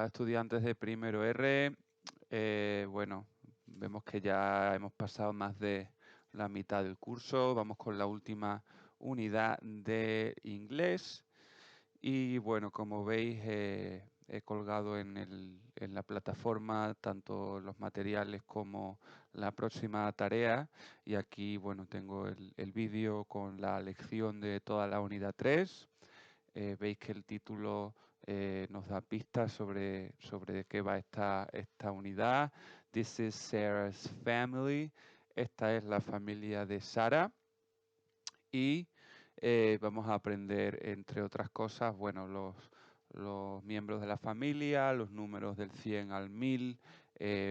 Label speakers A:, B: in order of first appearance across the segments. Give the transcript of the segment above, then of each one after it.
A: estudiantes de primero R. Bueno, vemos que ya hemos pasado más de la mitad del curso. Vamos con la última unidad de inglés. Y bueno, como veis, he colgado en la plataforma tanto los materiales como la próxima tarea. Y aquí, bueno, tengo el vídeo con la lección de toda la unidad 3. Veis que el título nos da pistas sobre de qué va esta unidad. This is Sarah's family. Esta es la familia de Sara. Y vamos a aprender, entre otras cosas, bueno, los miembros de la familia, los números del 100 al 1000,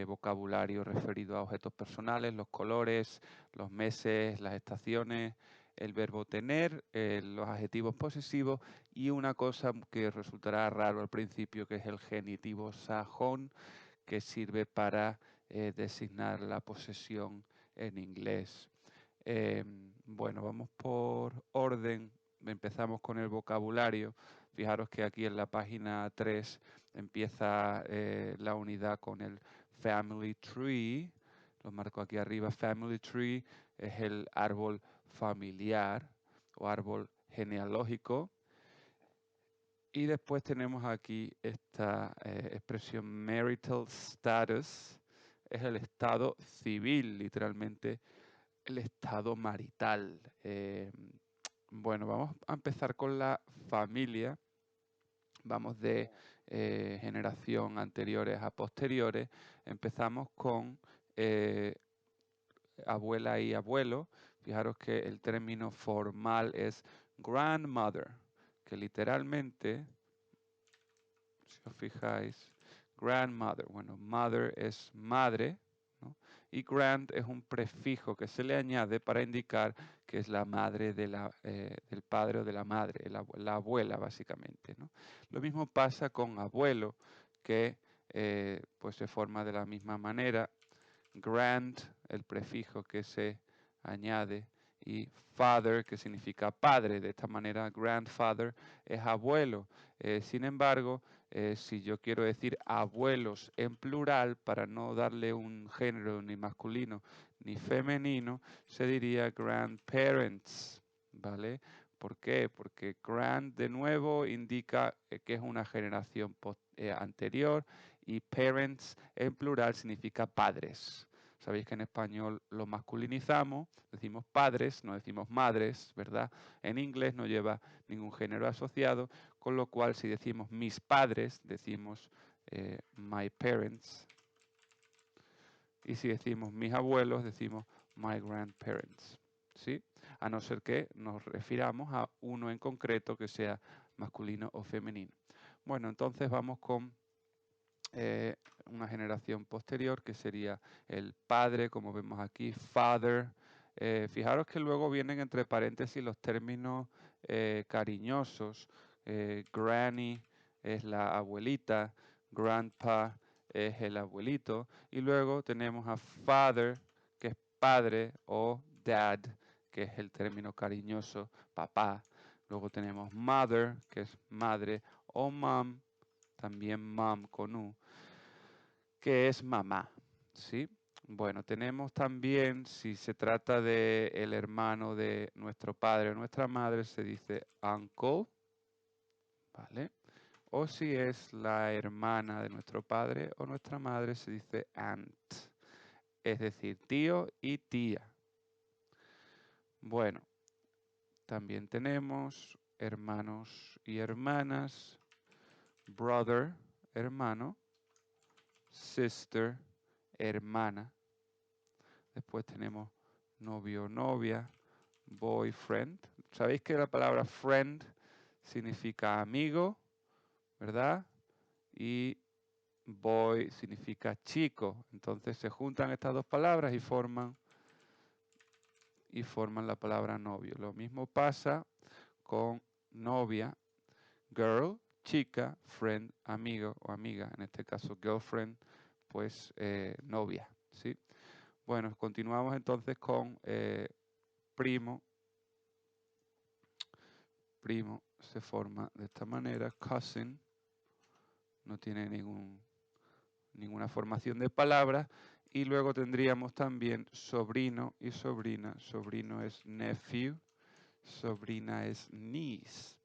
A: vocabulario referido a objetos personales, los colores, los meses, las estaciones, el verbo tener, los adjetivos posesivos y una cosa que resultará raro al principio, que es el genitivo sajón, que sirve para designar la posesión en inglés. Bueno, vamos por orden. Empezamos con el vocabulario. Fijaros que aquí en la página 3 empieza la unidad con el family tree. Lo marco aquí arriba. Family tree es el árbol familiar o árbol genealógico. Y después tenemos aquí esta expresión marital status. Es el estado civil, literalmente el estado marital. Bueno, vamos a empezar con la familia. Vamos de generación anteriores a posteriores. Empezamos con abuela y abuelo. Fijaros que el término formal es grandmother, que literalmente, si os fijáis, grandmother, bueno, mother es madre, ¿no? Y grand es un prefijo que se le añade para indicar que es la madre de del padre o de la madre, la abuela básicamente, ¿no? Lo mismo pasa con abuelo, que pues se forma de la misma manera. Grand, el prefijo que se añade, y father, que significa padre. De esta manera, grandfather es abuelo. Sin embargo, si yo quiero decir abuelos en plural, para no darle un género ni masculino ni femenino, se diría grandparents, ¿vale? ¿Por qué? Porque grand, de nuevo, indica que es una generación anterior, y parents en plural significa padres. Sabéis que en español lo masculinizamos, decimos padres, no decimos madres, ¿verdad? En inglés no lleva ningún género asociado, con lo cual si decimos mis padres, decimos my parents. Y si decimos mis abuelos, decimos my grandparents, ¿sí? A no ser que nos refiramos a uno en concreto que sea masculino o femenino. Bueno, entonces vamos con una generación posterior, que sería el padre, como vemos aquí, father. Fijaros que luego vienen entre paréntesis los términos cariñosos. Granny es la abuelita, grandpa es el abuelito, y luego tenemos a father, que es padre, o dad, que es el término cariñoso, papá. Luego tenemos mother, que es madre, o mom, también mom con U, que es mamá, ¿sí? Bueno, tenemos también, si se trata de el hermano de nuestro padre o nuestra madre, se dice uncle, ¿vale? O si es la hermana de nuestro padre o nuestra madre, se dice aunt, es decir, tío y tía. Bueno, también tenemos hermanos y hermanas, brother, hermano, sister, hermana. Después tenemos novio, novia, boyfriend. Sabéis que la palabra friend significa amigo, ¿verdad? Y boy significa chico. Entonces se juntan estas dos palabras y forman la palabra novio. Lo mismo pasa con novia, girl, chica, friend, amigo o amiga. En este caso girlfriend, pues novia, ¿sí? Bueno, continuamos entonces con primo. Primo se forma de esta manera, cousin, no tiene ninguna formación de palabras. Y luego tendríamos también sobrino y sobrina. Sobrino es nephew, sobrina es niece.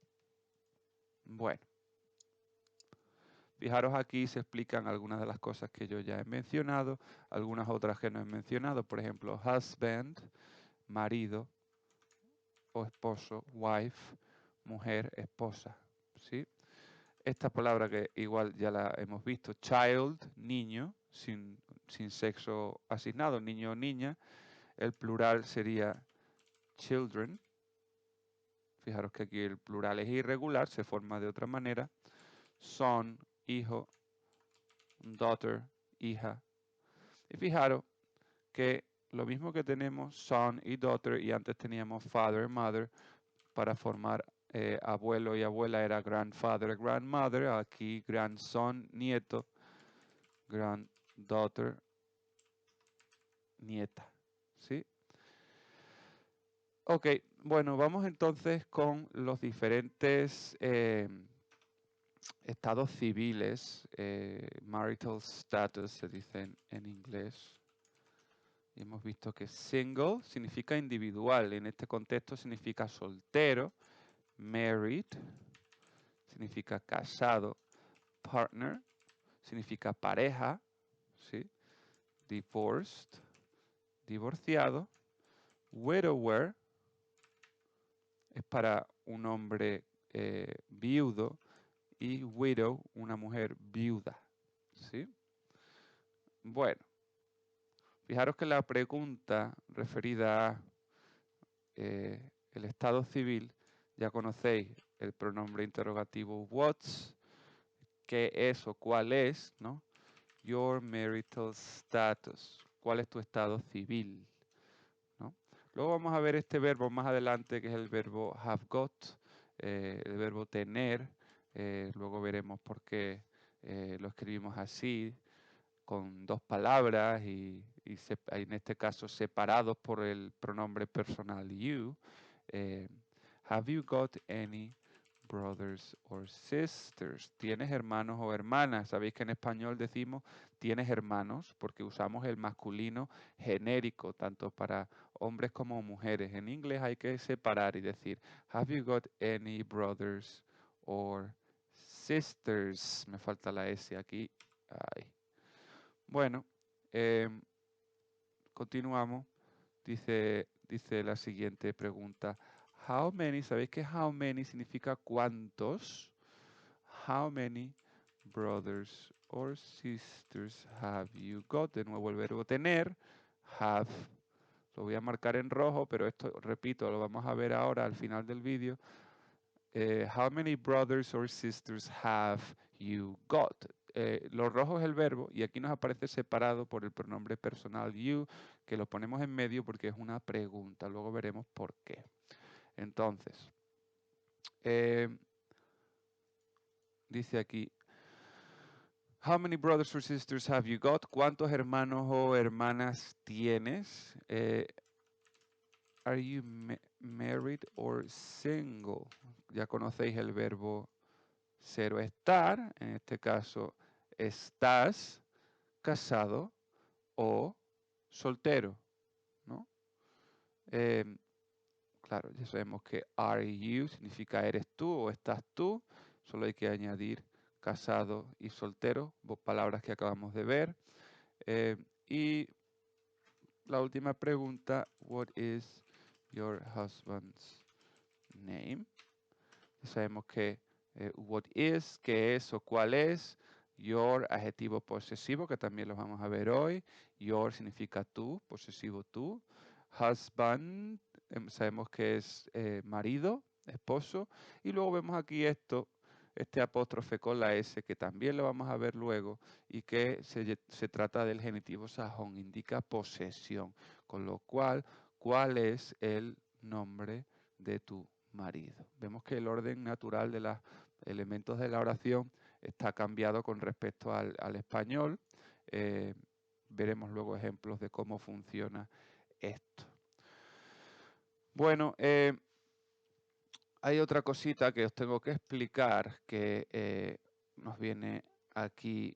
A: Bueno, fijaros aquí se explican algunas de las cosas que yo ya he mencionado, algunas otras que no he mencionado. Por ejemplo, husband, marido o esposo, wife, mujer, esposa. ¿Sí? Esta palabra que igual ya la hemos visto, child, niño, sin sexo asignado, niño o niña. El plural sería children. Fijaros que aquí el plural es irregular, se forma de otra manera. Son, hijo, daughter, hija. Y fijaros que lo mismo que tenemos son y daughter y antes teníamos father, mother, para formar abuelo y abuela era grandfather, grandmother, aquí grandson, nieto, granddaughter, nieta. ¿Sí? Ok, bueno, vamos entonces con los diferentes estados civiles, marital status se dice en inglés. Y hemos visto que single significa individual, en este contexto significa soltero, married significa casado, partner significa pareja, ¿sí? Divorced, divorciado, widower es para un hombre viudo y widow, una mujer viuda, ¿sí? Bueno, fijaros que la pregunta referida a el estado civil, ya conocéis el pronombre interrogativo what's, qué es o cuál es, ¿no? Your marital status, cuál es tu estado civil, ¿no? Luego vamos a ver este verbo más adelante, que es el verbo have got, el verbo tener. Luego veremos por qué lo escribimos así, con dos palabras y en este caso separados por el pronombre personal you. Have you got any brothers or sisters? ¿Tienes hermanos o hermanas? Sabéis que en español decimos tienes hermanos porque usamos el masculino genérico, tanto para hombres como mujeres. En inglés hay que separar y decir, have you got any brothers or sisters? Me falta la S aquí. Ay. Bueno, continuamos. Dice la siguiente pregunta. How many, ¿sabéis que how many significa cuántos? How many brothers or sisters have you got? De nuevo el verbo tener, have. Lo voy a marcar en rojo, pero esto, repito, lo vamos a ver ahora al final del vídeo. How many brothers or sisters have you got? Lo rojo es el verbo y aquí nos aparece separado por el pronombre personal you, que lo ponemos en medio porque es una pregunta. Luego veremos por qué. Entonces, dice aquí, how many brothers or sisters have you got? ¿Cuántos hermanos o hermanas tienes? Are you married or single? Ya conocéis el verbo ser o estar. En este caso, estás casado o soltero, ¿no? Claro, ya sabemos que are you significa eres tú o estás tú. Solo hay que añadir casado y soltero, palabras que acabamos de ver. Y la última pregunta, what is your husband's name? Ya sabemos que what is, qué es o cuál es. Your, adjetivo posesivo, que también lo vamos a ver hoy. Your significa tú, posesivo tú. Husband, sabemos que es marido, esposo. Y luego vemos aquí este apóstrofe con la S, que también lo vamos a ver luego, y que se trata del genitivo sajón, indica posesión. Con lo cual, ¿cuál es el nombre de tu marido? Vemos que el orden natural de los elementos de la oración está cambiado con respecto al español. Veremos luego ejemplos de cómo funciona esto. Bueno, hay otra cosita que os tengo que explicar que nos viene aquí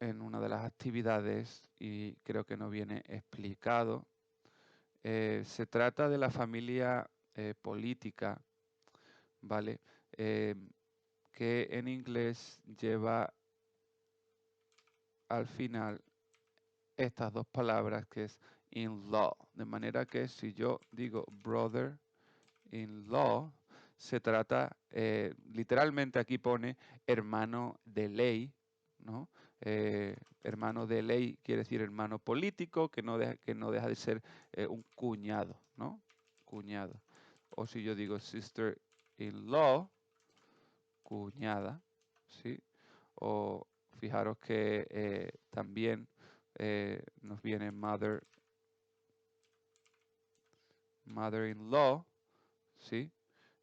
A: en una de las actividades y creo que no viene explicado. Se trata de la familia política, ¿vale? Que en inglés lleva al final estas dos palabras que es in-law. De manera que si yo digo brother-in-law, se trata, literalmente aquí pone hermano de ley, ¿no? Hermano de ley quiere decir hermano político, que no deja de ser un cuñado, ¿no? Cuñado. O si yo digo sister-in-law, cuñada, ¿sí? O fijaros que también nos viene mother-in-law, ¿sí?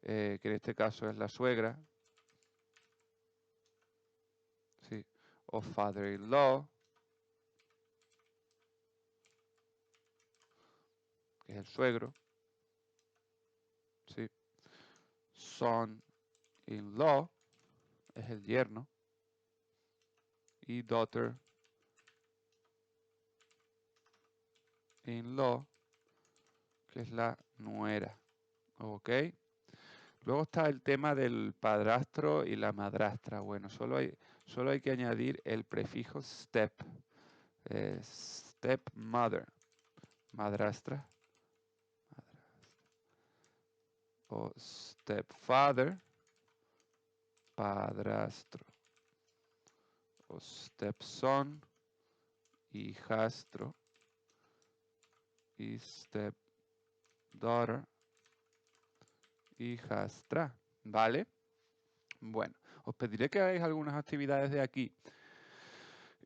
A: Que en este caso es la suegra, ¿sí? O father-in-law, que es el suegro, ¿sí? Son-in-law es el yerno y daughter-in-law, que es la nuera, ¿ok? Luego está el tema del padrastro y la madrastra. Bueno, solo hay que añadir el prefijo step. Stepmother, madrastra. O stepfather, padrastro. O stepson, hijastro. Y stepdaughter, hijastra. ¿Vale? Bueno, os pediré que hagáis algunas actividades de aquí.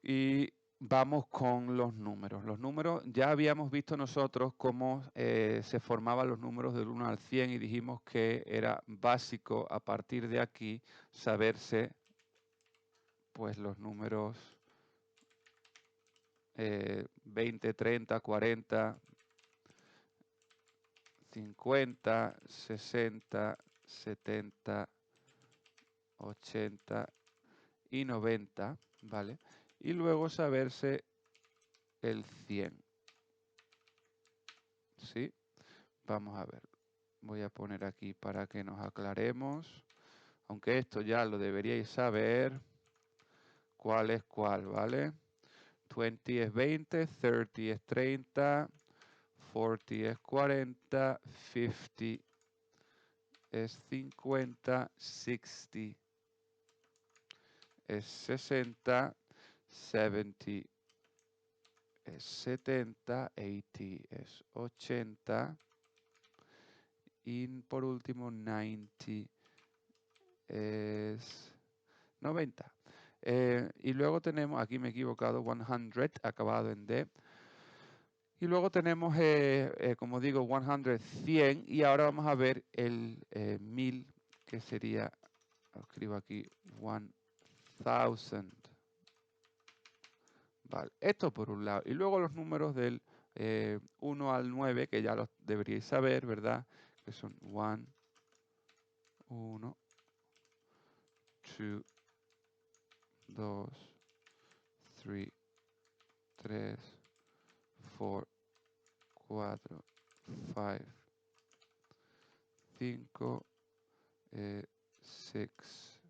A: Y vamos con los números. Los números, ya habíamos visto nosotros cómo se formaban los números del 1 al 100 y dijimos que era básico a partir de aquí saberse pues los números 20, 30, 40, 50, 60, 70, 80 y 90, ¿vale? Y luego saberse el 100, ¿sí? Vamos a ver. Voy a poner aquí para que nos aclaremos. Aunque esto ya lo deberíais saber. ¿Cuál es cuál, vale? 20 es 20, 30 es 30, 40 es 40, 50 es 50, 60 es 60, 70 es 70, 80 es 80 y por último 90 es 90. Y luego tenemos, aquí me he equivocado, 100 acabado en D. Y luego tenemos, como digo, 100, 100. Y ahora vamos a ver el 1000, que sería, lo escribo aquí, 1000. Vale, esto por un lado. Y luego los números del 1 al 9, que ya los deberíais saber, ¿verdad? Que son 1, 1, 2, 2, 3, 3, 4, 4, 5, 5, 6,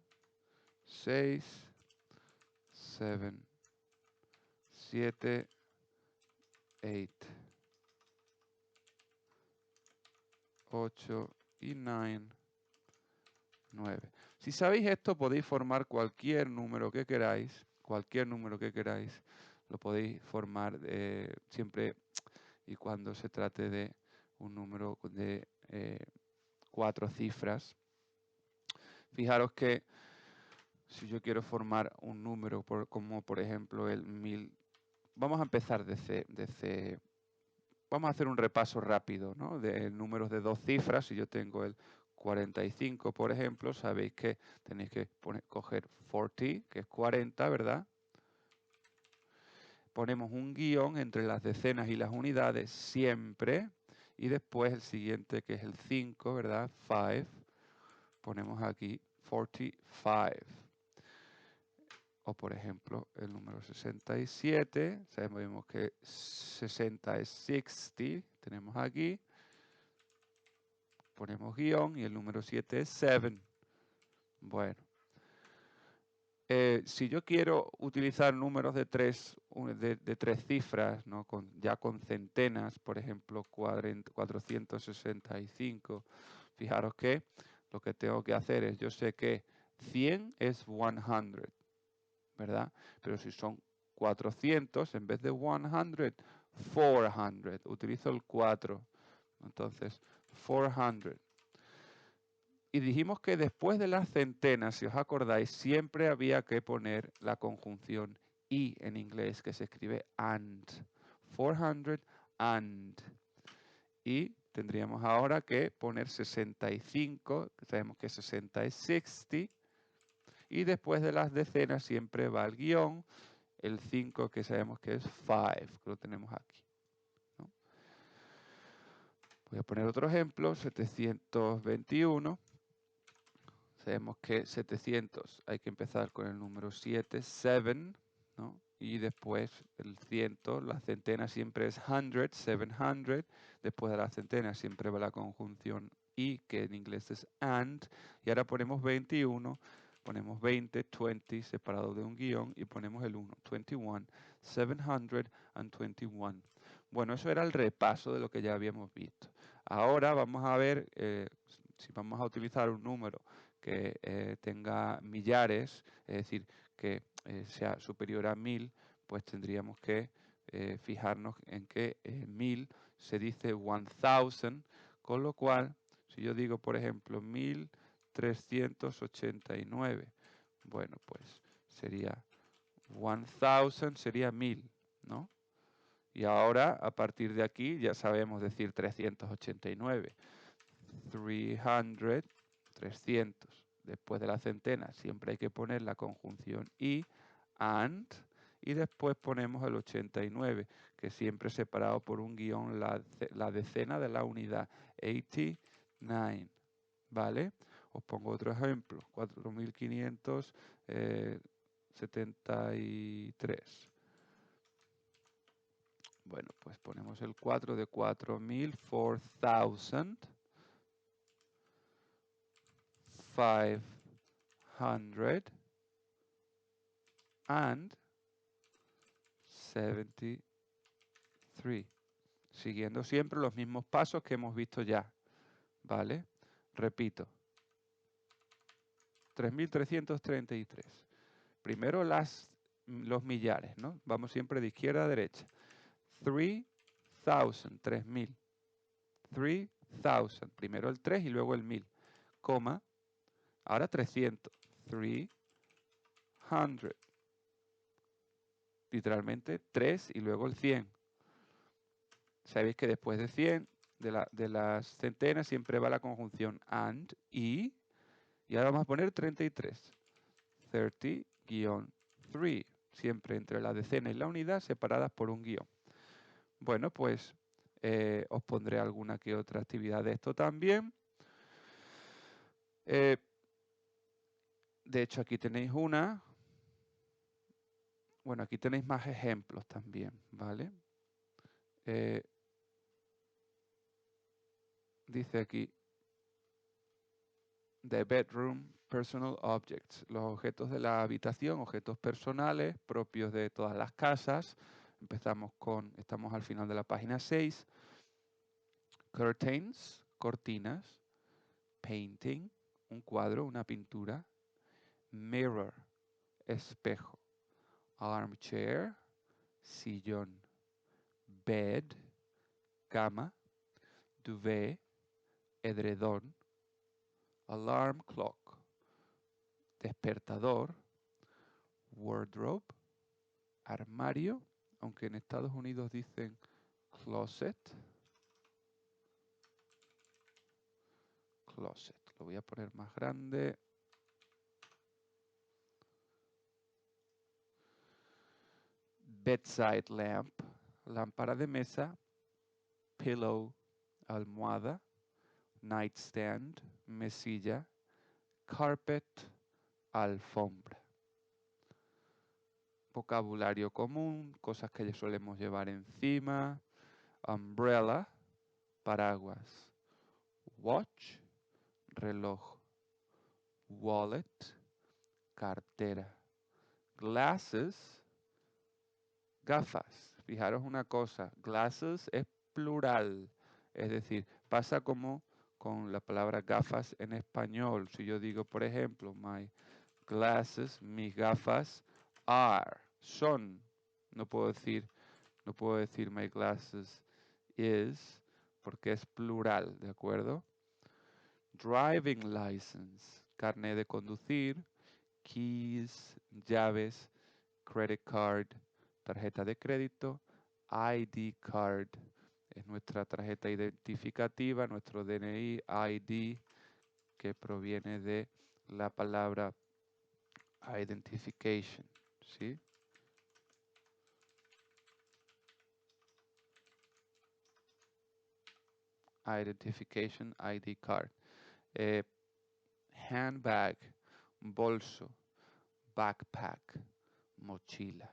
A: 6, 7, 7, 8, 8 y 9, 9. Si sabéis esto, podéis formar cualquier número que queráis, lo podéis formar siempre y cuando se trate de un número de 4 cifras. Fijaros que si yo quiero formar un número como por ejemplo el 1000, vamos a empezar vamos a hacer un repaso rápido, ¿no? De números de 2 cifras. Si yo tengo el 45, por ejemplo, sabéis que tenéis que coger 40, que es 40, ¿verdad? Ponemos un guión entre las decenas y las unidades siempre. Y después el siguiente, que es el 5, ¿verdad? 5. Ponemos aquí 45. O por ejemplo, el número 67, sabemos que 60 es 60, tenemos aquí, ponemos guión y el número 7 es 7. Bueno, si yo quiero utilizar números de tres cifras, ¿no? Ya con centenas, por ejemplo, 465, fijaros que lo que tengo que hacer es, yo sé que 100 es 100, ¿verdad? Pero si son 400, en vez de 100, 400. Utilizo el 4. Entonces, 400. Y dijimos que después de las centenas, si os acordáis, siempre había que poner la conjunción y en inglés, que se escribe and. 400 and. Y tendríamos ahora que poner 65, que sabemos que 60 es 60. Y después de las decenas siempre va el guión, el 5 que sabemos que es 5, que lo tenemos aquí, ¿no? Voy a poner otro ejemplo, 721. Sabemos que 700 hay que empezar con el número 7, 7, ¿no? Y después el 100, la centena siempre es 100, 700. Después de la centena siempre va la conjunción y, que en inglés es and. Y ahora ponemos 21, ponemos 20, 20, separado de un guión, y ponemos el 1, 21, 721. Bueno, eso era el repaso de lo que ya habíamos visto. Ahora vamos a ver si vamos a utilizar un número que tenga millares, es decir, que sea superior a 1000, pues tendríamos que fijarnos en que 1000 se dice 1000, con lo cual, si yo digo, por ejemplo, 1389, bueno, pues sería 1000, sería 1000, ¿no? Y ahora, a partir de aquí, ya sabemos decir 389. 300, 300. Después de la centena siempre hay que poner la conjunción y, and, y después ponemos el 89, que siempre es separado por un guión la decena de la unidad, 89, ¿vale? Os pongo otro ejemplo, 4573. Bueno, pues ponemos el 4 de 4000, 4000. 500 and 73. Siguiendo siempre los mismos pasos que hemos visto ya. ¿Vale? Repito. 3333. Primero los millares, ¿no? Vamos siempre de izquierda a derecha. 3000, 3000. 3000. Primero el 3 y luego el 1000. Coma. Ahora 300. 300. Literalmente 3 y luego el 100. Sabéis que después de 100, de las centenas, siempre va la conjunción and, y ahora vamos a poner 33. 30-3, siempre entre la decena y la unidad, separadas por un guión. Bueno, pues os pondré alguna que otra actividad de esto también. De hecho, aquí tenéis una. Bueno, aquí tenéis más ejemplos también, ¿vale? Dice aquí, the bedroom personal objects, los objetos de la habitación, objetos personales propios de todas las casas. Estamos al final de la página 6. Curtains, cortinas. Painting, un cuadro, una pintura. Mirror, espejo. Armchair, sillón. Bed, cama. Duvet, edredón. Alarm clock, despertador. Wardrobe, armario, aunque en Estados Unidos dicen closet. Closet, lo voy a poner más grande. Bedside lamp, lámpara de mesa. Pillow, almohada. Nightstand, mesilla. Carpet, alfombra. vocabulario común, cosas que solemos llevar encima. Umbrella, paraguas. Watch, reloj. Wallet, cartera. Glasses, gafas. Fijaros una cosa, glasses es plural, es decir, pasa como con la palabra gafas en español. Si yo digo, por ejemplo, my glasses, mis gafas are, son. No puedo decir my glasses is, porque es plural, ¿de acuerdo? Driving license, carnet de conducir. Keys, llaves. Credit card, tarjeta de crédito. ID card, es nuestra tarjeta identificativa, nuestro DNI, ID, que proviene de la palabra identification, ¿sí? Identification, ID card. Handbag, bolso. Backpack, mochila.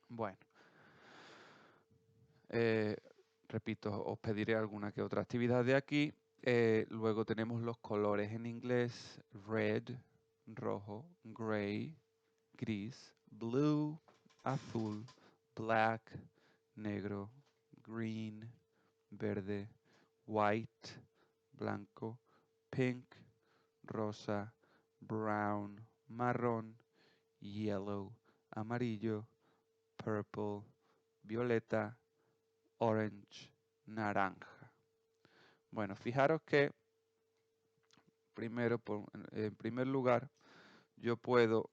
A: Bueno, repito, os pediré alguna que otra actividad de aquí. Luego tenemos los colores en inglés: red, rojo; gray, gris; blue, azul; black, negro; green, verde; white, blanco; pink, rosa; brown, marrón; yellow, amarillo; purple, violeta; orange, naranja. Bueno, fijaros que primero, en primer lugar, yo puedo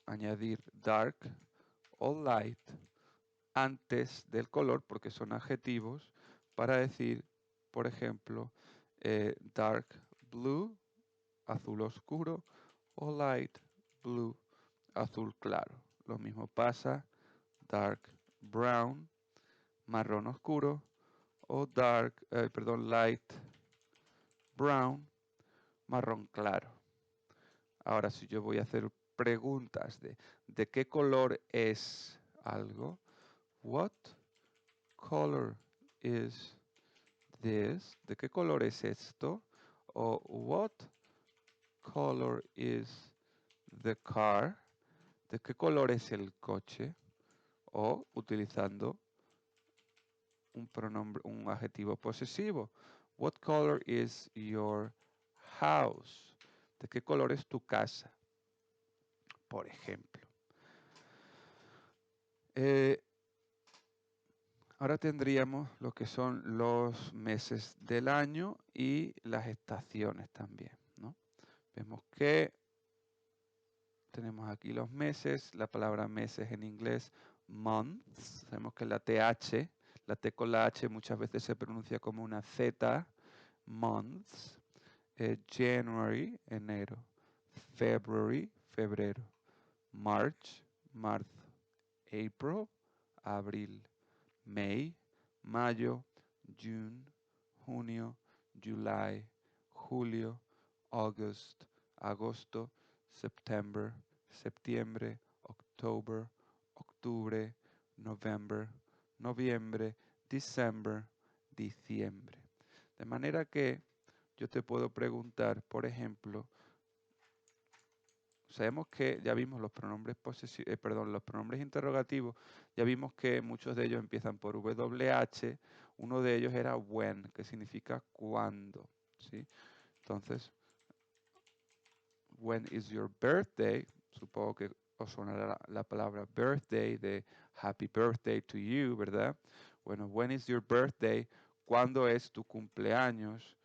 A: añadir dark o light antes del color, porque son adjetivos, para decir, por ejemplo, dark blue, azul oscuro, o light blue, azul claro. Lo mismo pasa dark brown, marrón oscuro, o light brown, marrón claro. Ahora, si yo voy a hacer preguntas de qué color es algo, what color is this? ¿De qué color es esto? O what color is the car? ¿De qué color es el coche? O utilizando un adjetivo posesivo. What color is your house? ¿De qué color es tu casa? Por ejemplo. Ahora tendríamos lo que son los meses del año y las estaciones también, ¿no? Vemos que tenemos aquí los meses, la palabra meses en inglés, months. Sabemos que la TH, la T con la H muchas veces se pronuncia como una Z, months. January, enero. February, febrero. March, marzo. April, abril. May, mayo. June, junio. July, julio. August, agosto. September, septiembre. October, octubre. November, noviembre. December, diciembre. De manera que yo te puedo preguntar, por ejemplo, sabemos que ya vimos los pronombres los pronombres interrogativos, ya vimos que muchos de ellos empiezan por WH, uno de ellos era when, que significa cuándo, ¿sí? Entonces, when is your birthday? Supongo que os sonará la palabra birthday de happy birthday to you, ¿verdad? Bueno, when is your birthday? ¿Cuándo es tu cumpleaños?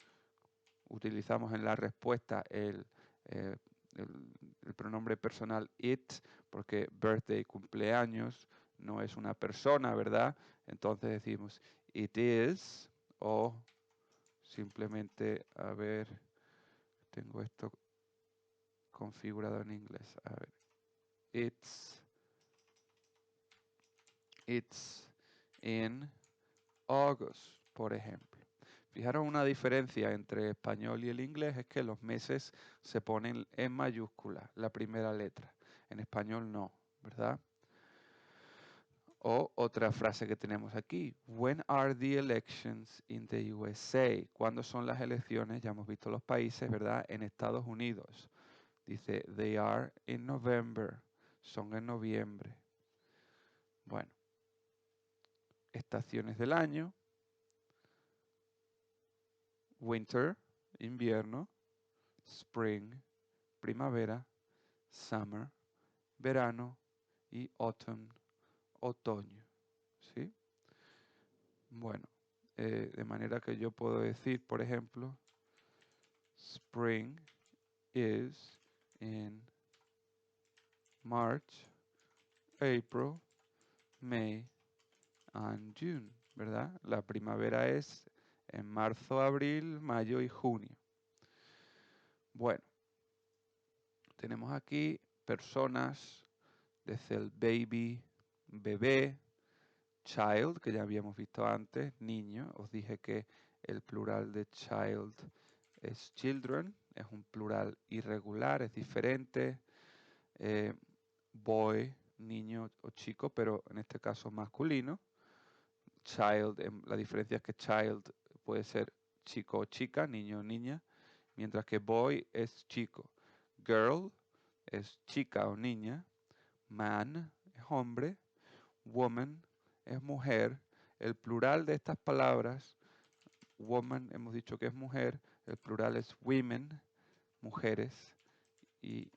A: Utilizamos en la respuesta eh, el pronombre personal it, porque birthday, cumpleaños, no es una persona, ¿verdad? Entonces decimos it is, o simplemente, a ver, tengo esto configurado en inglés, a ver, it's in August, por ejemplo. Fijaros una diferencia entre el español y el inglés es que los meses se ponen en mayúscula, la primera letra. En español no, ¿verdad? O otra frase que tenemos aquí. When are the elections in the USA? ¿Cuándo son las elecciones? Ya hemos visto los países, ¿verdad? En Estados Unidos. Dice, they are in November. Son en noviembre. Bueno. Estaciones del año. Winter, invierno. Spring, primavera. Summer, verano. Y autumn, otoño. ¿Sí? Bueno, de manera que yo puedo decir, por ejemplo, spring is in March, April, May and June, ¿verdad? La primavera es en marzo, abril, mayo y junio. Bueno, tenemos aquí personas desde el baby, bebé, child, que ya habíamos visto antes, niño. Os dije que el plural de child es children, es un plural irregular, es diferente. Boy, niño o chico, pero en este caso masculino. Child, la diferencia es que child puede ser chico o chica, niño o niña, mientras que boy es chico. Girl es chica o niña. Man es hombre. Woman es mujer. El plural de estas palabras, woman hemos dicho que es mujer, el plural es women, mujeres, y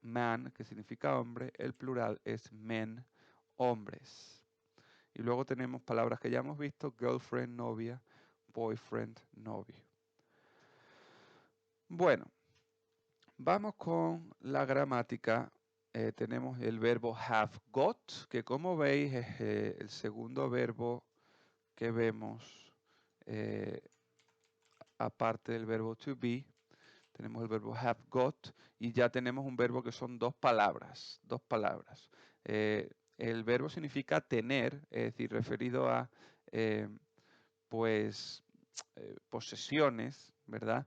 A: man, que significa hombre, el plural es men, hombres. Y luego tenemos palabras que ya hemos visto, girlfriend, novia, boyfriend, novio. Bueno, vamos con la gramática. Tenemos el verbo have got, que como veis es el segundo verbo que vemos aparte del verbo to be. Tenemos el verbo have got y ya tenemos un verbo que son dos palabras. El verbo significa tener, es decir, referido a posesiones, ¿verdad?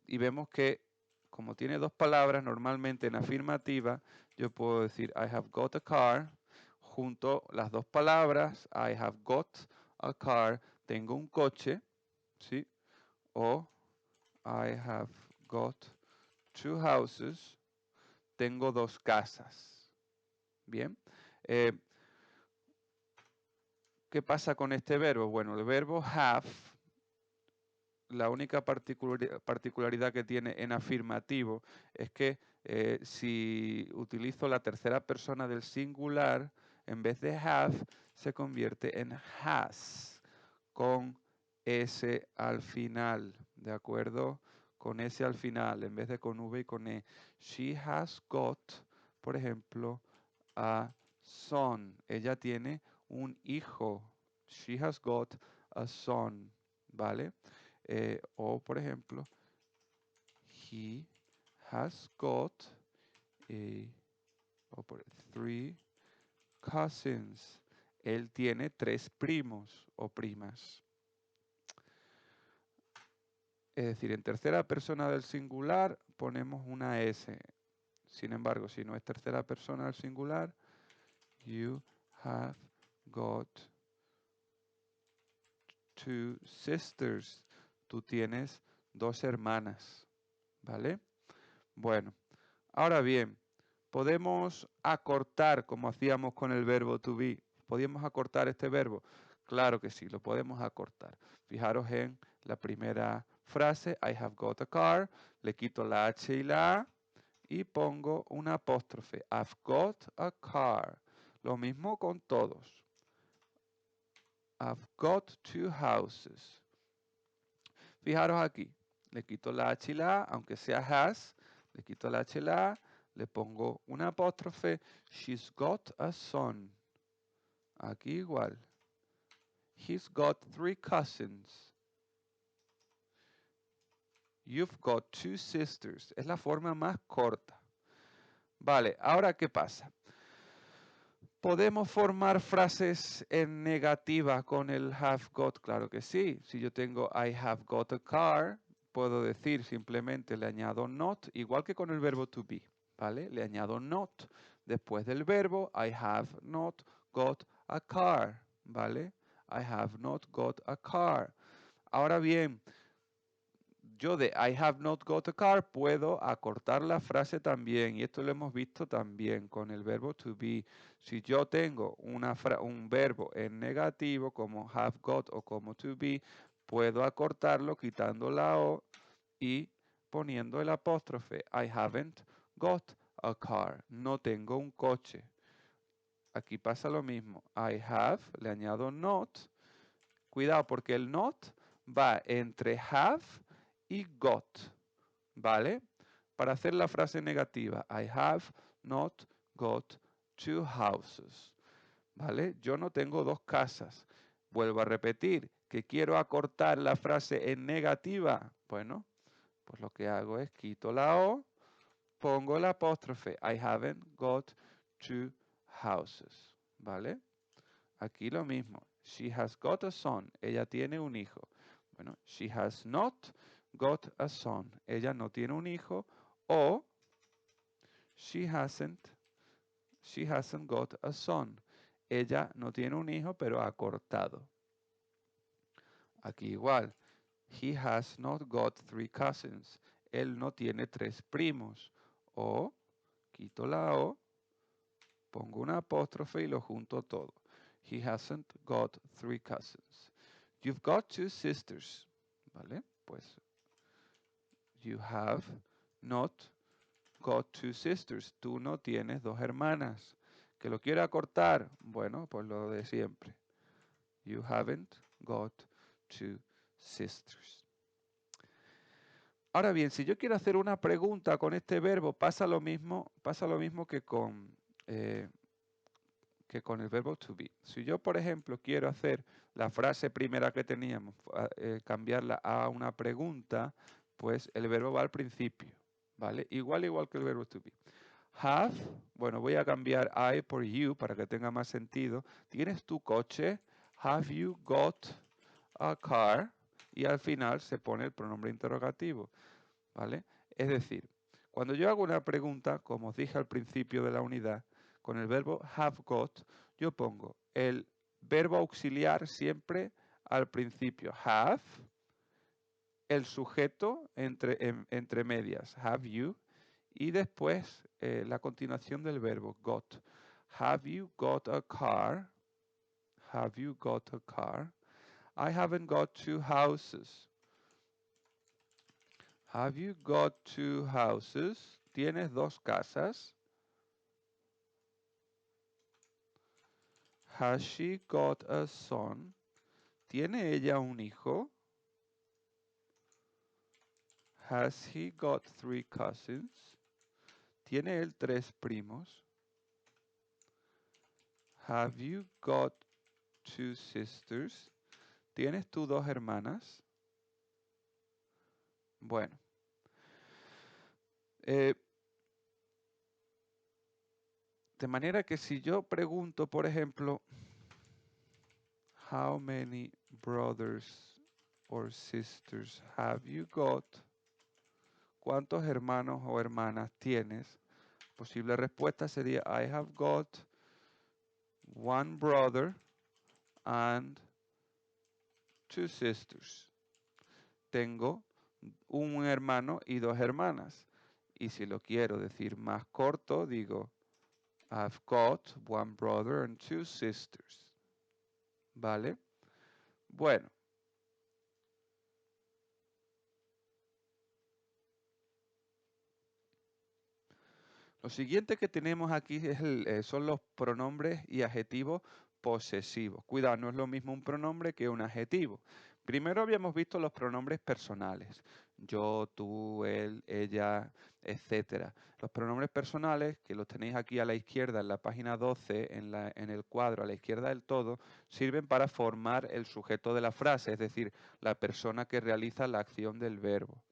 A: Y vemos que como tiene dos palabras, normalmente en afirmativa, yo puedo decir I have got a car, junto las dos palabras, I have got a car, tengo un coche, ¿sí? O I have got two houses, tengo dos casas. Bien. ¿Qué pasa con este verbo? Bueno, el verbo have, la única particularidad que tiene en afirmativo es que si utilizo la tercera persona del singular, en vez de have, se convierte en has, con S al final, ¿de acuerdo? Con S al final, en vez de con V y con E. She has got, por ejemplo, a son. Ella tiene un hijo. She has got a son, ¿vale? O, por ejemplo, he has got three cousins. Él tiene tres primos o primas. Es decir, en tercera persona del singular ponemos una S. Sin embargo, si no es tercera persona del singular, you have got two sisters. Tú tienes dos hermanas. ¿Vale? Bueno, ahora bien, ¿podemos acortar como hacíamos con el verbo to be? ¿Podemos acortar este verbo? Claro que sí, lo podemos acortar. Fijaros en la primera frase, I have got a car, le quito la H y la A y pongo una apóstrofe, I've got a car. Lo mismo con todos. I've got two houses. Fijaros aquí, le quito la H y la A, aunque sea has, le quito la H y la A, le pongo una apóstrofe, she's got a son. Aquí igual. He's got three cousins. You've got two sisters. Es la forma más corta. Vale, ahora ¿qué pasa? ¿Podemos formar frases en negativa con el have got? Claro que sí. Si yo tengo I have got a car, puedo decir simplemente le añado not, igual que con el verbo to be, ¿vale? Le añado not después del verbo I have not got a car, ¿vale? I have not got a car. Ahora bien, yo de I have not got a car puedo acortar la frase también, y esto lo hemos visto también con el verbo to be. Si yo tengo un verbo en negativo como have got o como to be, puedo acortarlo quitando la O y poniendo el apóstrofe. I haven't got a car. No tengo un coche. Aquí pasa lo mismo. I have, le añado not. Cuidado porque el not va entre have y got, ¿vale? Para hacer la frase negativa, I have not got two houses, ¿vale? Yo no tengo dos casas. Vuelvo a repetir, que quiero acortar la frase en negativa. Bueno, pues lo que hago es quito la O, pongo el apóstrofe. I haven't got two houses, ¿vale? Aquí lo mismo. She has got a son. Ella tiene un hijo. Bueno, she has not got a son. Ella no tiene un hijo. O she hasn't got a son. Ella no tiene un hijo, pero ha cortado. Aquí igual. He has not got three cousins. Él no tiene tres primos. O quito la O, pongo una apóstrofe y lo junto todo. He hasn't got three cousins. You've got two sisters. ¿Vale? Pues you have not got two sisters. Tú no tienes dos hermanas. ¿Que lo quiera cortar? Bueno, pues lo de siempre. You haven't got two sisters. Ahora bien, si yo quiero hacer una pregunta con este verbo, pasa lo mismo que con el verbo to be. Si yo, por ejemplo, quiero hacer la frase primera que teníamos, cambiarla a una pregunta, pues el verbo va al principio, ¿vale? Igual que el verbo to be. Have, bueno, voy a cambiar I por you para que tenga más sentido. ¿Tienes tu coche? Have you got a car? Y al final se pone el pronombre interrogativo, ¿vale? Es decir, cuando yo hago una pregunta, como os dije al principio de la unidad, con el verbo have got, yo pongo el verbo auxiliar siempre al principio. Have, el sujeto entre medias, have you, y después la continuación del verbo got. Have you got a car? Have you got a car? I haven't got two houses. Have you got two houses? ¿Tienes dos casas? Has she got a son? ¿Tiene ella un hijo? Has he got three cousins? ¿Tiene él tres primos? Have you got two sisters? ¿Tienes tú dos hermanas? Bueno. De manera que si yo pregunto, por ejemplo, how many brothers or sisters have you got? ¿Cuántos hermanos o hermanas tienes? Posible respuesta sería I have got one brother and two sisters. Tengo un hermano y dos hermanas. Y si lo quiero decir más corto, digo I've got one brother and two sisters. ¿Vale? Bueno. Lo siguiente que tenemos aquí son los pronombres y adjetivos posesivos. Cuidado, no es lo mismo un pronombre que un adjetivo. Primero habíamos visto los pronombres personales. Yo, tú, él, ella, etc. Los pronombres personales, que los tenéis aquí a la izquierda en la página 12, en el cuadro a la izquierda del todo, sirven para formar el sujeto de la frase, es decir, la persona que realiza la acción del verbo.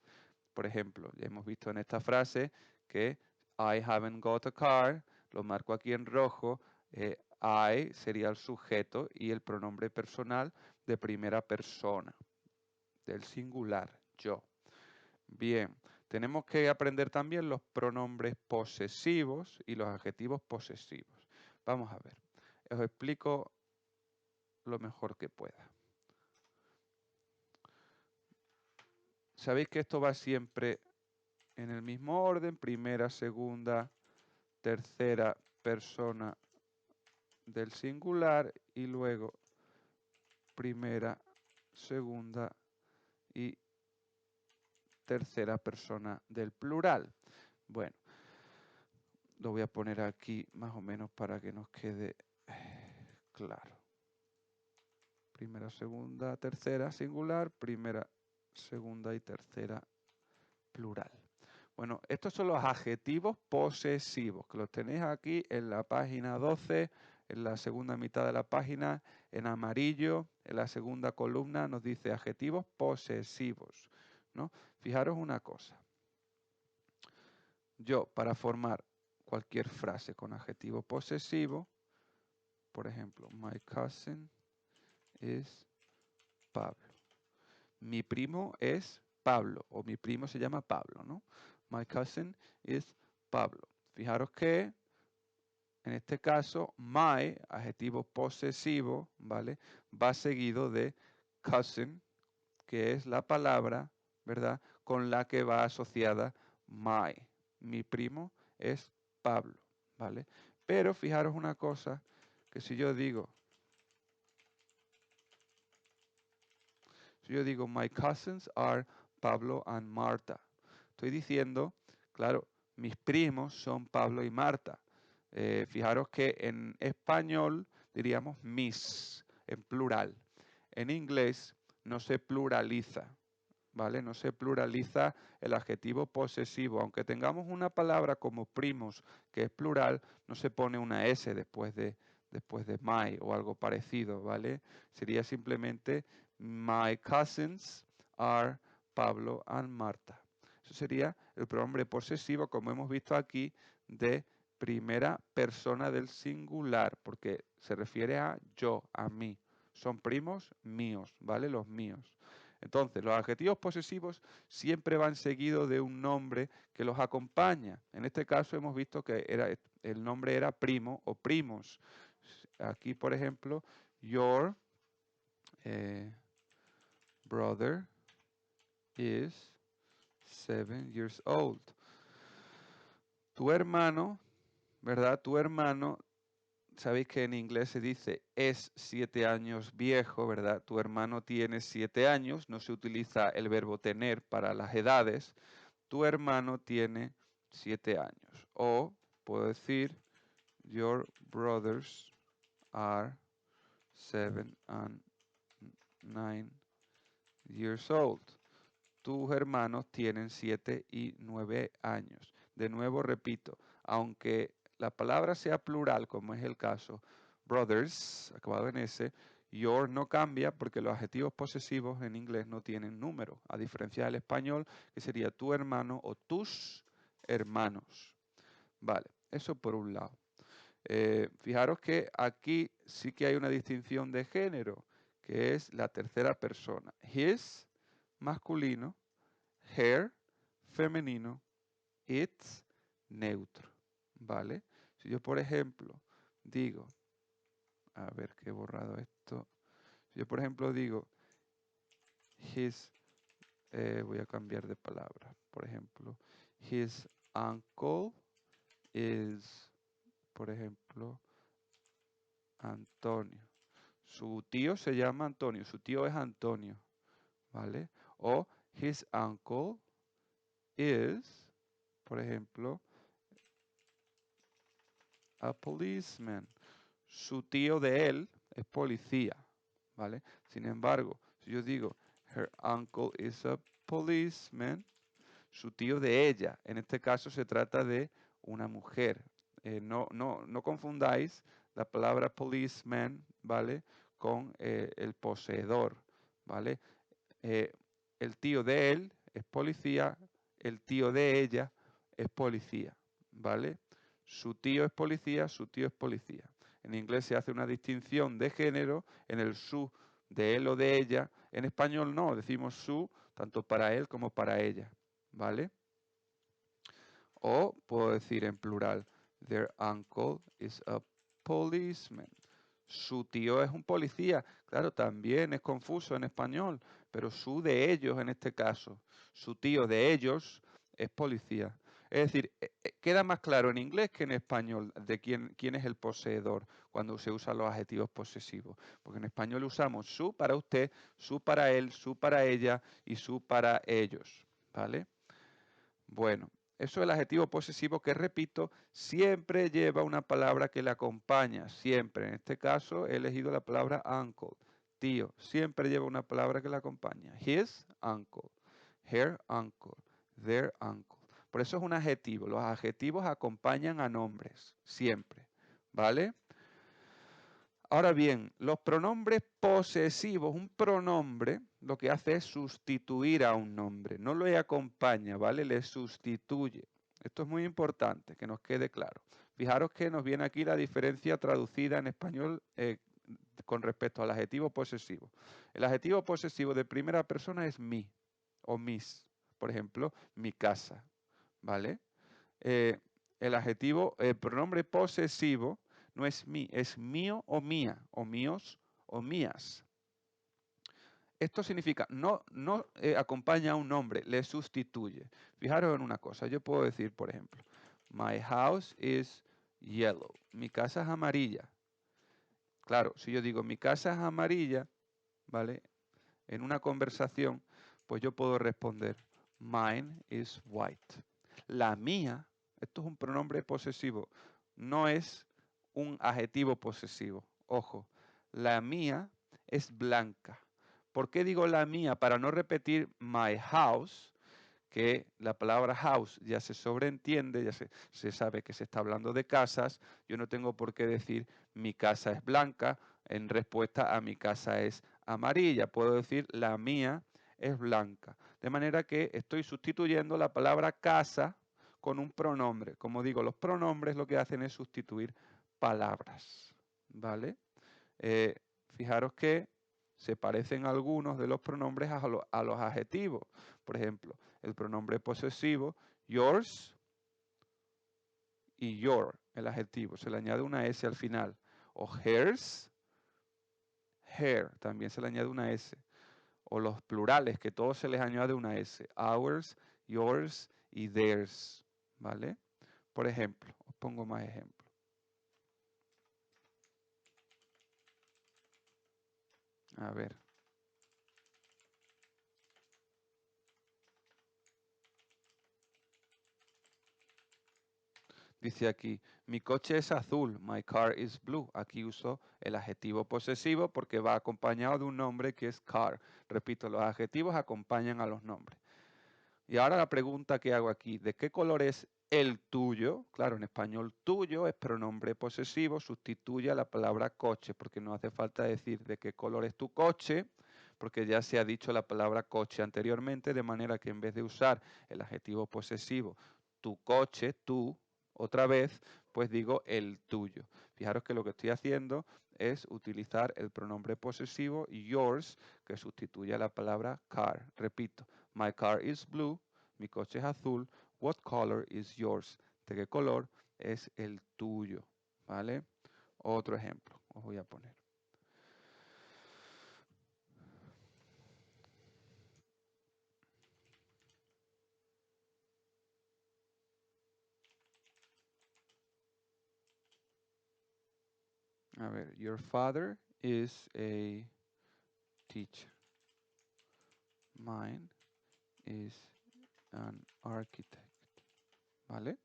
A: Por ejemplo, ya hemos visto en esta frase que I haven't got a car, lo marco aquí en rojo, I sería el sujeto y el pronombre personal de primera persona, del singular, yo. Bien, tenemos que aprender también los pronombres posesivos y los adjetivos posesivos. Vamos a ver, os explico lo mejor que pueda. Sabéis que esto va siempre en el mismo orden, primera, segunda, tercera persona del singular y luego primera, segunda y tercera persona del plural. Bueno, lo voy a poner aquí más o menos para que nos quede claro. Primera, segunda, tercera singular, primera, segunda y tercera plural. Bueno, estos son los adjetivos posesivos, que los tenéis aquí en la página 12, en la segunda mitad de la página, en amarillo, en la segunda columna nos dice adjetivos posesivos, ¿no? Fijaros una cosa. Yo, para formar cualquier frase con adjetivo posesivo, por ejemplo, my cousin is Pablo. Mi primo es Pablo, o mi primo se llama Pablo, ¿no? My cousin is Pablo. Fijaros que, en este caso, my, adjetivo posesivo, ¿vale? Va seguido de cousin, que es la palabra, ¿verdad? Con la que va asociada my. Mi primo es Pablo, ¿vale? Pero fijaros una cosa, que si yo digo, my cousins are Pablo and Marta. Estoy diciendo, claro, mis primos son Pablo y Marta. Fijaros que en español diríamos mis, en plural. En inglés no se pluraliza, ¿vale? No se pluraliza el adjetivo posesivo. Aunque tengamos una palabra como primos, que es plural, no se pone una S después de my o algo parecido, ¿vale? Sería simplemente my cousins are Pablo and Marta. Eso sería el pronombre posesivo, como hemos visto aquí, de primera persona del singular, porque se refiere a yo, a mí. Son primos míos, ¿vale? Los míos. Entonces, los adjetivos posesivos siempre van seguidos de un nombre que los acompaña. En este caso hemos visto que el nombre era primo o primos. Aquí, por ejemplo, your brother is 7 years old. Tu hermano, ¿verdad? Tu hermano, sabéis que en inglés se dice es 7 años viejo, ¿verdad? Tu hermano tiene 7 años, no se utiliza el verbo tener para las edades. Tu hermano tiene 7 años. O puedo decir, your brothers are 7 and 9 years old. Tus hermanos tienen 7 y 9 años. De nuevo repito, aunque la palabra sea plural, como es el caso, brothers, acabado en S, your no cambia porque los adjetivos posesivos en inglés no tienen número, a diferencia del español, que sería tu hermano o tus hermanos. Vale, eso por un lado. Fijaros que aquí sí que hay una distinción de género, que es la tercera persona. His, masculino, her, femenino, it's, neutro, ¿vale? Si yo, por ejemplo, digo, a ver que he borrado esto. Si yo, por ejemplo, digo, his, voy a cambiar de palabra. Por ejemplo, his uncle is, por ejemplo, Antonio. Su tío se llama Antonio, su tío es Antonio, ¿vale? O his uncle is, por ejemplo, a policeman. Su tío de él es policía, ¿vale? Sin embargo, si yo digo, her uncle is a policeman, su tío de ella, en este caso se trata de una mujer. No confundáis la palabra policeman, ¿vale? Con el poseedor, ¿vale? El tío de él es policía, el tío de ella es policía, ¿vale? Su tío es policía, su tío es policía. En inglés se hace una distinción de género en el su de él o de ella. En español no, decimos su tanto para él como para ella, ¿vale? O puedo decir en plural, their uncle is a policeman. Su tío es un policía. Claro, también es confuso en español, pero su de ellos en este caso, su tío de ellos es policía. Es decir, queda más claro en inglés que en español de quién es el poseedor cuando se usan los adjetivos posesivos. Porque en español usamos su para usted, su para él, su para ella y su para ellos. ¿Vale? Bueno, eso es el adjetivo posesivo que, repito, siempre lleva una palabra que le acompaña, siempre. En este caso he elegido la palabra uncle, tío. Siempre lleva una palabra que le acompaña. His uncle, her uncle, their uncle. Por eso es un adjetivo. Los adjetivos acompañan a nombres, siempre. ¿Vale? Ahora bien, los pronombres posesivos, un pronombre lo que hace es sustituir a un nombre, no le acompaña, ¿vale? Le sustituye. Esto es muy importante, que nos quede claro. Fijaros que nos viene aquí la diferencia traducida en español con respecto al adjetivo posesivo. El adjetivo posesivo de primera persona es mi o mis. Por ejemplo, mi casa, ¿vale? El pronombre posesivo no es mí, es mío o mía, o míos o mías. Esto significa, no acompaña a un nombre, le sustituye. Fijaros en una cosa, yo puedo decir, por ejemplo, my house is yellow. Mi casa es amarilla. Claro, si yo digo mi casa es amarilla, ¿vale? En una conversación, pues yo puedo responder, mine is white. La mía, esto es un pronombre posesivo, no es un adjetivo posesivo. Ojo, la mía es blanca. ¿Por qué digo la mía? Para no repetir my house, que la palabra house ya se sobreentiende, ya se sabe que se está hablando de casas. Yo no tengo por qué decir mi casa es blanca en respuesta a mi casa es amarilla. Puedo decir la mía es blanca. De manera que estoy sustituyendo la palabra casa con un pronombre. Como digo, los pronombres lo que hacen es sustituir palabras. ¿Vale? Eh, Fijaros que se parecen algunos de los pronombres a los adjetivos. Por ejemplo, el pronombre posesivo, yours y your, el adjetivo. Se le añade una S al final. O hers, hair, también se le añade una S. O los plurales, que todos se les añade una S. Ours, yours y theirs. ¿Vale? Por ejemplo, os pongo más ejemplos. A ver. Dice aquí, mi coche es azul, my car is blue. Aquí uso el adjetivo posesivo porque va acompañado de un nombre que es car. Repito, los adjetivos acompañan a los nombres. Y ahora la pregunta que hago aquí, ¿de qué color es el tuyo? Claro, en español tuyo es pronombre posesivo, sustituye a la palabra coche, porque no hace falta decir de qué color es tu coche, porque ya se ha dicho la palabra coche anteriormente, de manera que en vez de usar el adjetivo posesivo, tu coche, tú, otra vez, pues digo el tuyo. Fijaros que lo que estoy haciendo es utilizar el pronombre posesivo yours, que sustituye a la palabra car. Repito, my car is blue, mi coche es azul. What color is yours? ¿De qué color es el tuyo? ¿Vale? Otro ejemplo, os voy a poner. A ver, your father is a teacher. Mine is an architect. ¿Vale?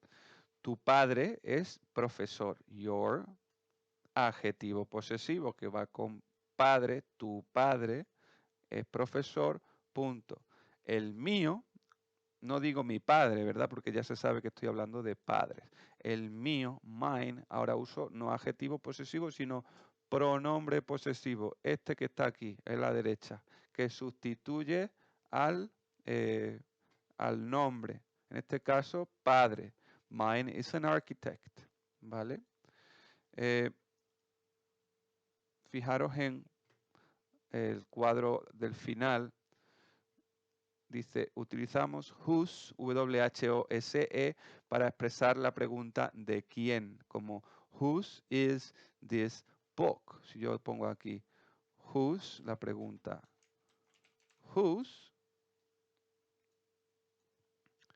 A: Tu padre es profesor. Your, adjetivo posesivo que va con padre, tu padre es profesor, punto. El mío, no digo mi padre, ¿verdad? Porque ya se sabe que estoy hablando de padres. El mío, mine, ahora uso no adjetivo posesivo, sino pronombre posesivo. Este que está aquí, en la derecha, que sustituye al, eh, al nombre. En este caso, padre. Mine is an architect, ¿vale? fijaros en el cuadro del final, dice, utilizamos whose, W-H-O-S-E, para expresar la pregunta de quién, como whose is this book. Si yo pongo aquí whose, la pregunta whose,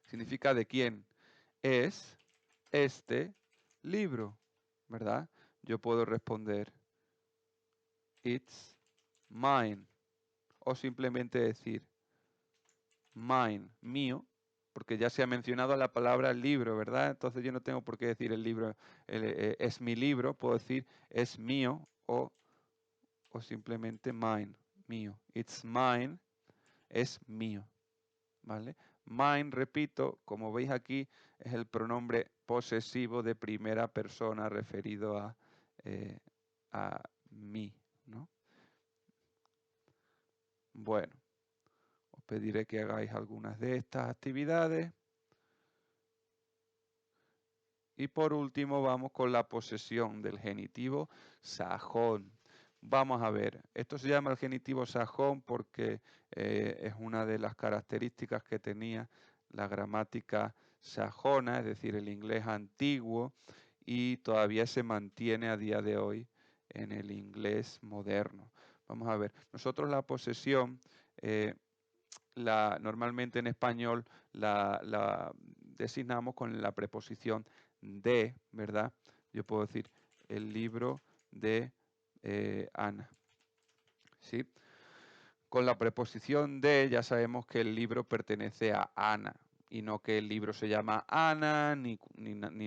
A: significa de quién es este libro, ¿verdad? Yo puedo responder it's mine, o simplemente decir mine, mío, porque ya se ha mencionado la palabra libro, ¿verdad? Entonces yo no tengo por qué decir el libro es mi libro, puedo decir es mío o simplemente mine, mío. It's mine, es mío, ¿vale? Mine, repito, como veis aquí, es el pronombre posesivo de primera persona referido a mí, ¿no? Bueno, os pediré que hagáis algunas de estas actividades. Y por último vamos con la posesión del genitivo sajón. Vamos a ver, esto se llama el genitivo sajón porque es una de las características que tenía la gramática sajona, es decir, el inglés antiguo, y todavía se mantiene a día de hoy en el inglés moderno. Vamos a ver, nosotros la posesión, normalmente en español la designamos con la preposición de, ¿verdad? Yo puedo decir el libro de Ana, ¿sí? Con la preposición de ya sabemos que el libro pertenece a Ana y no que el libro se llama Ana ni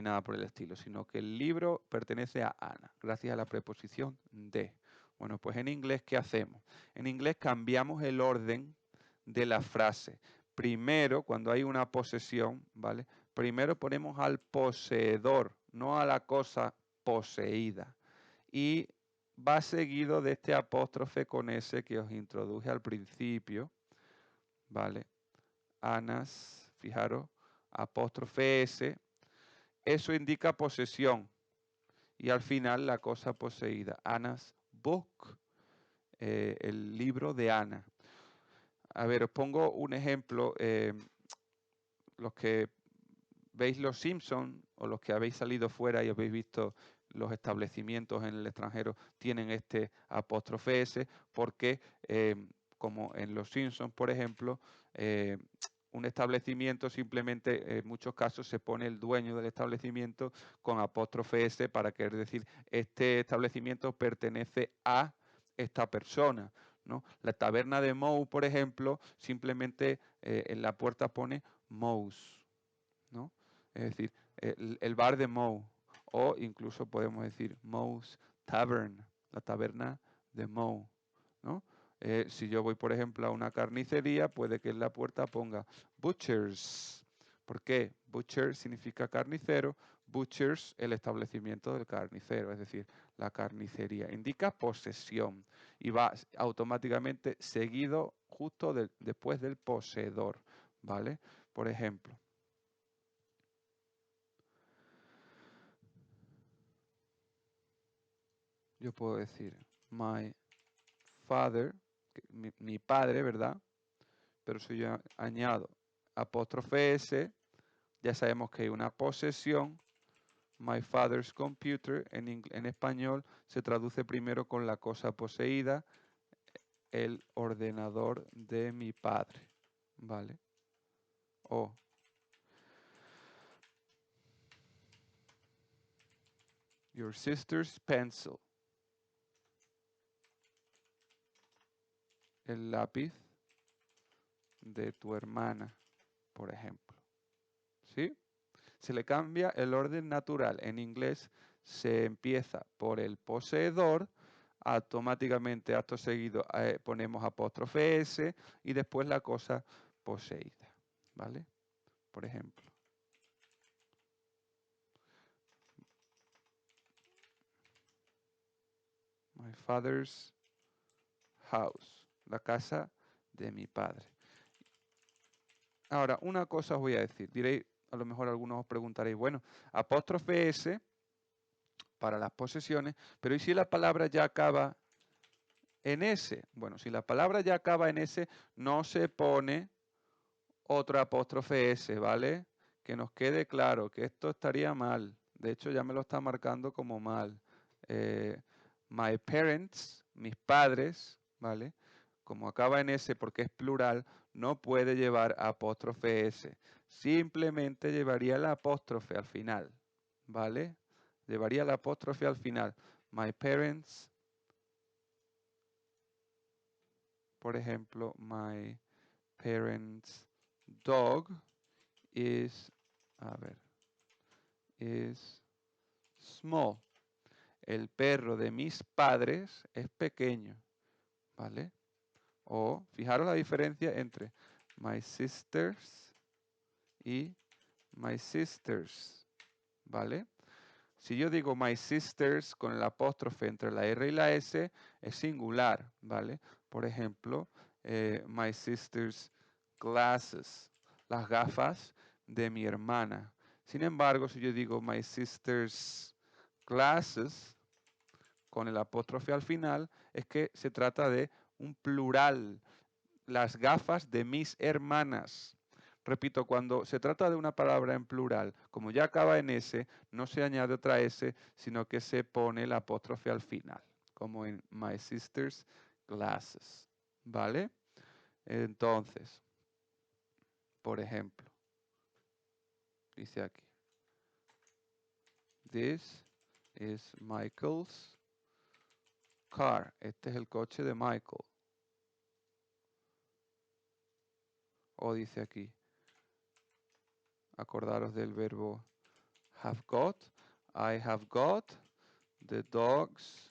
A: nada por el estilo, sino que el libro pertenece a Ana, gracias a la preposición de. Bueno, pues en inglés, ¿qué hacemos? En inglés cambiamos el orden de la frase. Primero, cuando hay una posesión, ¿vale? Primero ponemos al poseedor, no a la cosa poseída. Y va seguido de este apóstrofe con S que os introduje al principio, ¿vale? Anas, fijaros, apóstrofe S, eso indica posesión. Y al final la cosa poseída, Anna's book, el libro de Ana. A ver, os pongo un ejemplo. Los que veis Los Simpsons o los que habéis salido fuera y habéis visto los establecimientos en el extranjero tienen este apóstrofe S porque, como en Los Simpsons, por ejemplo, un establecimiento simplemente en muchos casos se pone el dueño del establecimiento con apóstrofe S para querer decir este establecimiento pertenece a esta persona, ¿no? La taberna de Moe, por ejemplo, simplemente en la puerta pone Moe's, ¿no? Es decir, el bar de Moe, o incluso podemos decir Moe's Tavern, la taberna de Moe, ¿no? Si yo voy, por ejemplo, a una carnicería, puede que en la puerta ponga Butcher's. ¿Por qué? Butcher significa carnicero, Butcher's el establecimiento del carnicero, es decir, la carnicería. Indica posesión y va automáticamente seguido justo después del poseedor, ¿vale? Por ejemplo, yo puedo decir my father, mi padre, ¿verdad? Pero si yo añado apóstrofe S, ya sabemos que hay una posesión. My father's computer, en español, se traduce primero con la cosa poseída, el ordenador de mi padre, ¿vale? O your sister's pencil, el lápiz de tu hermana, por ejemplo. ¿Sí? Se le cambia el orden natural. En inglés se empieza por el poseedor, automáticamente acto seguido ponemos apóstrofe S y después la cosa poseída, ¿vale? Por ejemplo, my father's house, la casa de mi padre. Ahora, una cosa os voy a decir, diréis, a lo mejor algunos os preguntaréis, bueno, apóstrofe S para las posesiones, pero ¿y si la palabra ya acaba en S. Bueno, si la palabra ya acaba en S, no se pone otra apóstrofe S, ¿vale? Que nos quede claro que esto estaría mal. De hecho, ya me lo está marcando como mal. My parents, mis padres, ¿vale? Como acaba en S porque es plural, no puede llevar apóstrofe S. Simplemente llevaría la apóstrofe al final, ¿vale? Llevaría la apóstrofe al final. My parents, por ejemplo, my parents' dog is, a ver, is small. El perro de mis padres es pequeño, ¿vale? O fijaros la diferencia entre my sisters y my sisters, ¿vale? Si yo digo my sisters con el apóstrofe entre la R y la S, es singular, ¿vale? Por ejemplo, my sisters glasses, las gafas de mi hermana. Sin embargo, si yo digo my sisters glasses con el apóstrofe al final, es que se trata de un plural, las gafas de mis hermanas. Repito, cuando se trata de una palabra en plural, como ya acaba en S, no se añade otra S, sino que se pone el apóstrofe al final, como en my sister's glasses. ¿Vale? Entonces, por ejemplo, dice aquí, this is Michael's car. Este es el coche de Michael. O dice aquí, acordaros del verbo have got. I have got the dog's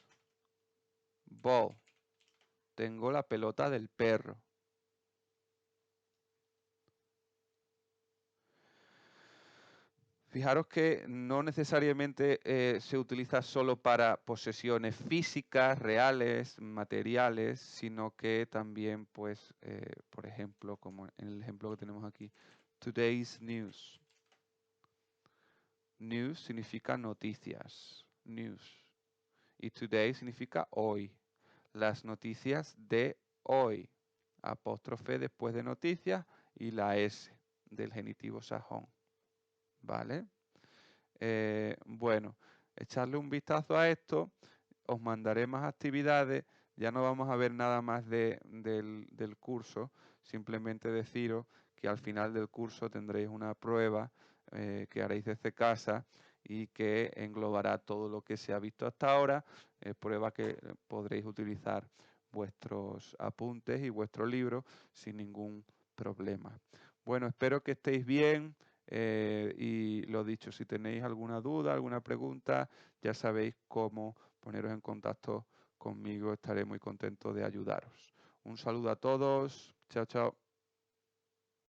A: ball. Tengo la pelota del perro. Fijaros que no necesariamente se utiliza solo para posesiones físicas, reales, materiales, sino que también, pues, por ejemplo, como en el ejemplo que tenemos aquí, today's news. News significa noticias, news. Y today significa hoy. Las noticias de hoy. Apóstrofe después de noticias y la S del genitivo sajón. ¿Vale? Bueno, echarle un vistazo a esto. Os mandaré más actividades. Ya no vamos a ver nada más del curso. Simplemente deciros que al final del curso tendréis una prueba que haréis desde casa y que englobará todo lo que se ha visto hasta ahora. Prueba que podréis utilizar vuestros apuntes y vuestro libro sin ningún problema. Bueno, espero que estéis bien. Y lo dicho, si tenéis alguna duda, alguna pregunta, ya sabéis cómo poneros en contacto conmigo. Estaré muy contento de ayudaros. Un saludo a todos. Chao, chao.